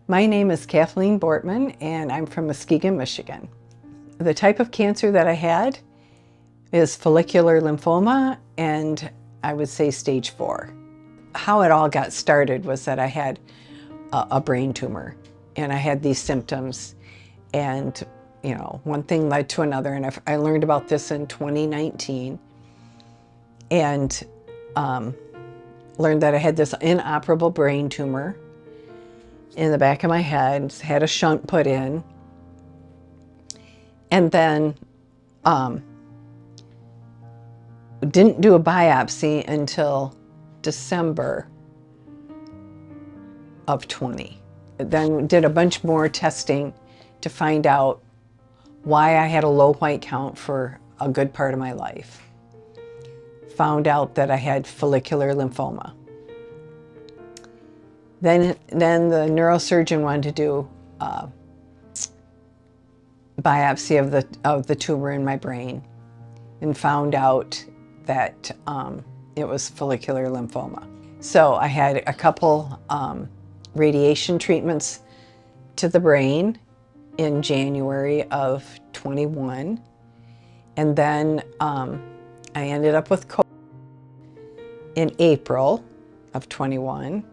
My name is Kathleen Bortman, and I'm from Muskegon, Michigan. The type of cancer that I had is follicular lymphoma, and I would say stage 4. How it all got started was that I had a brain tumor, and I had these symptoms, and one thing led to another, and I learned about this in 2019, and learned that I had this inoperable brain tumor in the back of my head, had a shunt put in, and then didn't do a biopsy until December of 20. Then did a bunch more testing to find out why I had a low white count for a good part of my life. Found out that I had follicular lymphoma. Then the neurosurgeon wanted to do a biopsy of the tumor in my brain, and found out that it was follicular lymphoma. So I had a couple radiation treatments to the brain in January of 21, and then I ended up with COVID in April of 21,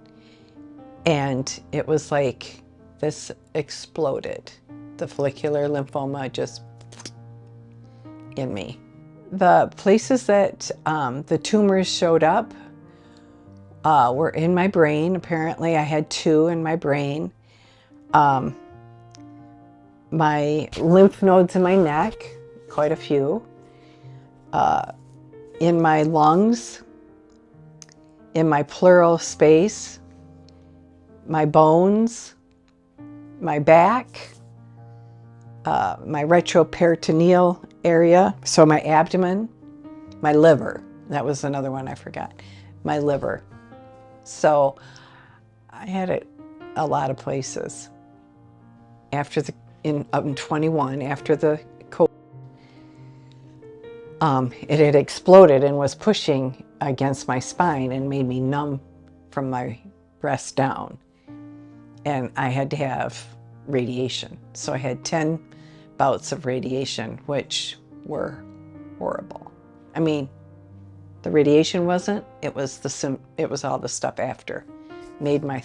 and it was like this exploded. The follicular lymphoma just in me. The places that the tumors showed up were in my brain. Apparently I had 2 in my brain. My lymph nodes in my neck, quite a few. In my lungs, in my pleural space, my bones, my back, my retroperitoneal area, so my abdomen, my liver. That was another one I forgot. My liver. So I had it a lot of places. After in 21, after the COVID, it had exploded and was pushing against my spine and made me numb from my breast down. And I had to have radiation. So I had 10 bouts of radiation, which were horrible. I mean, the radiation wasn't, it was all the stuff after. Made I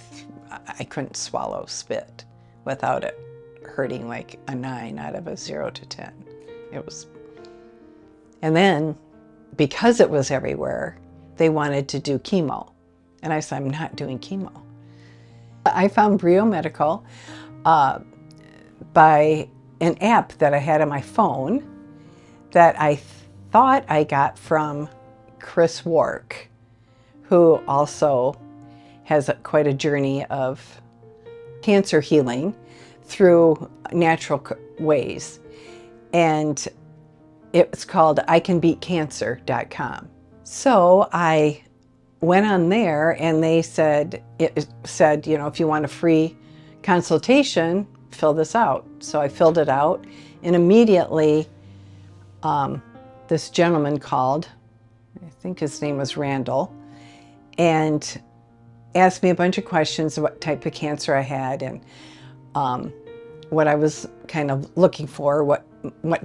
couldn't swallow spit without it hurting like a 9 out of a 0 to 10. It was, and then because it was everywhere, they wanted to do chemo. And I said, I'm not doing chemo. I found Brio-Medical by an app that I had on my phone that I thought I got from Chris Wark, who also has quite a journey of cancer healing through natural ways. And it's called icanbeatcancer.com. So I went on there, and it said, if you want a free consultation, fill this out. So I filled it out, and immediately this gentleman called, I think his name was Randall, and asked me a bunch of questions about what type of cancer I had, and what I was kind of looking for, what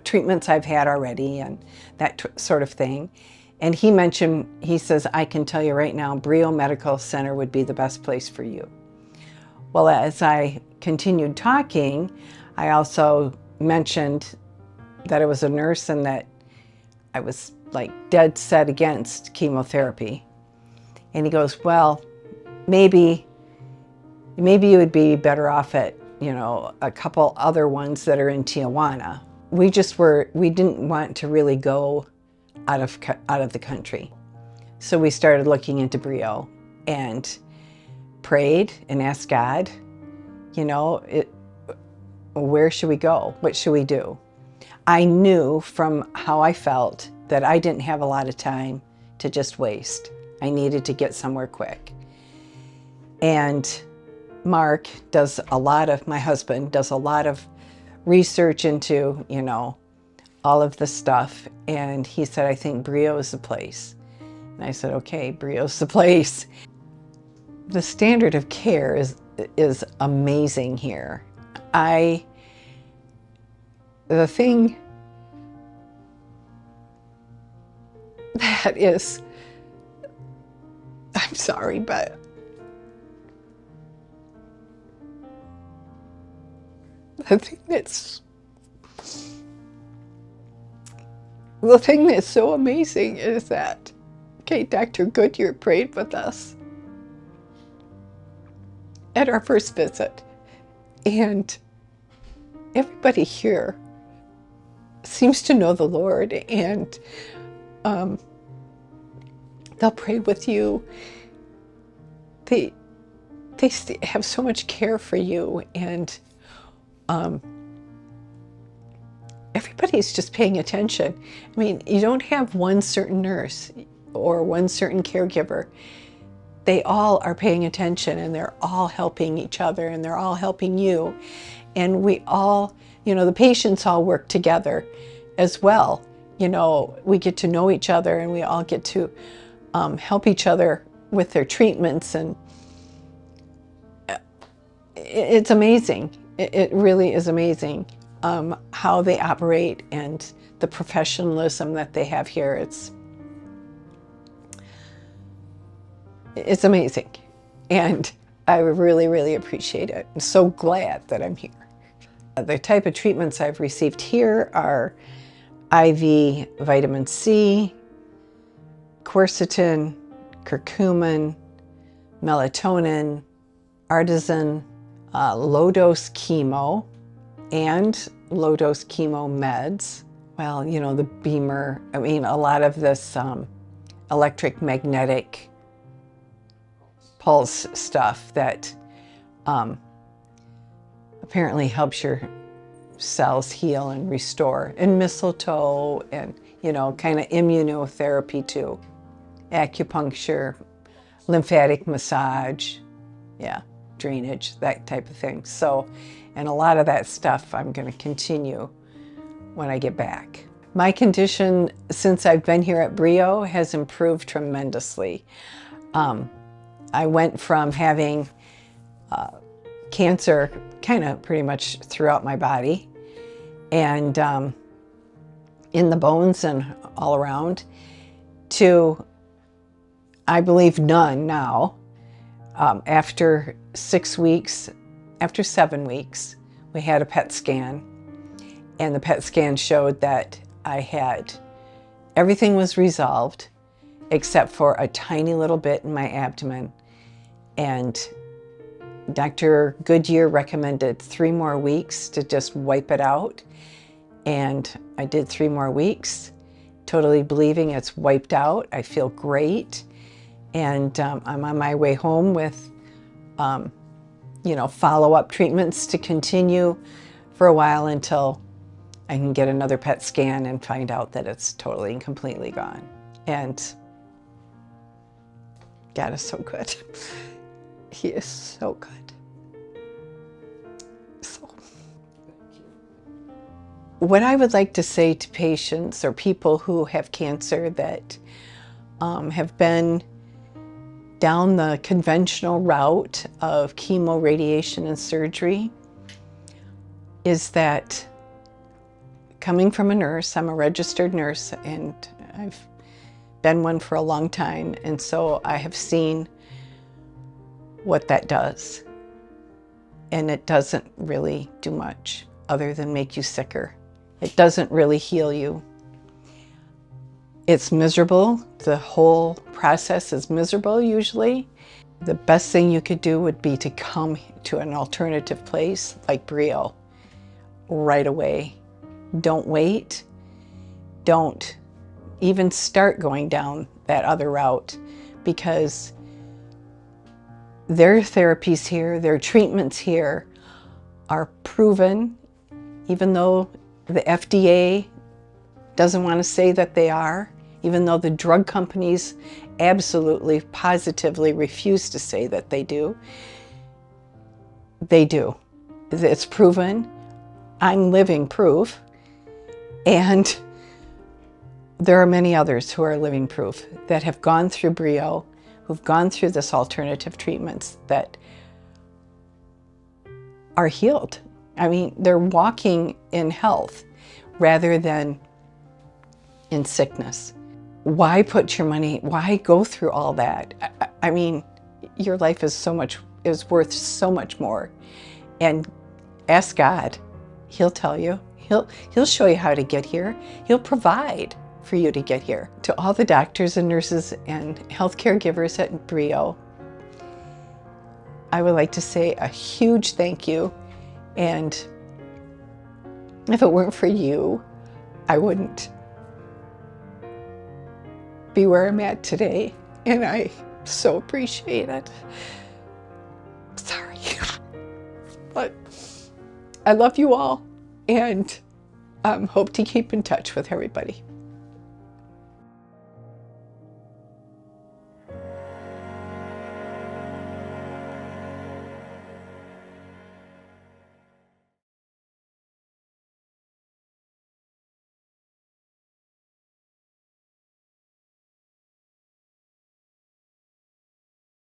treatments I've had already, and that sort of thing. And he says, I can tell you right now, Brio-Medical Center would be the best place for you. Well, as I continued talking, I also mentioned that I was a nurse and that I was like dead set against chemotherapy. And he goes, well, maybe you would be better off at, a couple other ones that are in Tijuana. We didn't want to really go out of the country. So we started looking into Brio and prayed and asked God, where should we go? What should we do? I knew from how I felt that I didn't have a lot of time to just waste. I needed to get somewhere quick. And Mark my husband does a lot of research into, all of the stuff. And he said, I think Brio is the place. And I said, okay, Brio's the place. The standard of care is amazing here. The thing that is, I'm sorry, but the thing that's so amazing is that, okay, Dr. Goodyear prayed with us at our first visit, and everybody here seems to know the Lord, and they'll pray with you. They have so much care for you, and everybody's just paying attention. I mean, you don't have one certain nurse or one certain caregiver. They all are paying attention, and they're all helping each other, and they're all helping you. And we all, the patients all work together as well. We get to know each other, and we all get to help each other with their treatments, and it's amazing. It really is amazing how they operate and the professionalism that they have here. It's amazing, and I really, really appreciate it. I'm so glad that I'm here. The type of treatments I've received here are IV vitamin C, quercetin, curcumin, melatonin, artisan, low-dose chemo, and low-dose chemo meds. Well, the Beamer, a lot of this electric magnetic pulse stuff that apparently helps your cells heal and restore, and mistletoe, and kind of immunotherapy too, acupuncture, lymphatic massage, drainage, that type of thing. So, and a lot of that stuff I'm going to continue when I get back. My condition since I've been here at Brio has improved tremendously. I went from having cancer kind of pretty much throughout my body, and in the bones and all around, to, I believe, none now. After 7 weeks, we had a PET scan, and the PET scan showed that everything was resolved except for a tiny little bit in my abdomen. And Dr. Goodyear recommended 3 more weeks to just wipe it out. And I did 3 more weeks, totally believing it's wiped out. I feel great. And I'm on my way home with, follow-up treatments to continue for a while until I can get another PET scan and find out that it's totally and completely gone. And God is so good. He is so good. So, what I would like to say to patients or people who have cancer that have been down the conventional route of chemo, radiation, and surgery is that, coming from a nurse, I'm a registered nurse, and I've been one for a long time, and so I have seen what that does. And it doesn't really do much other than make you sicker. It doesn't really heal you. It's miserable. The whole process is miserable usually. The best thing you could do would be to come to an alternative place like Brio right away. Don't wait. Don't even start going down that other route, because their therapies here, their treatments here are proven, even though the FDA doesn't want to say that they are, even though the drug companies absolutely, positively refuse to say that they do. They do. It's proven. I'm living proof. And there are many others who are living proof that have gone through Brio, who've gone through this alternative treatments that are healed. I mean, they're walking in health rather than in sickness. Why put your money, why go through all that? I mean, your life is worth so much more. And ask God. He'll tell you. He'll show you how to get here. He'll provide for you to get here. To all the doctors and nurses and healthcare givers at Brio, I would like to say a huge thank you. And if it weren't for you, I wouldn't be where I'm at today. And I so appreciate it. Sorry. But I love you all and hope to keep in touch with everybody.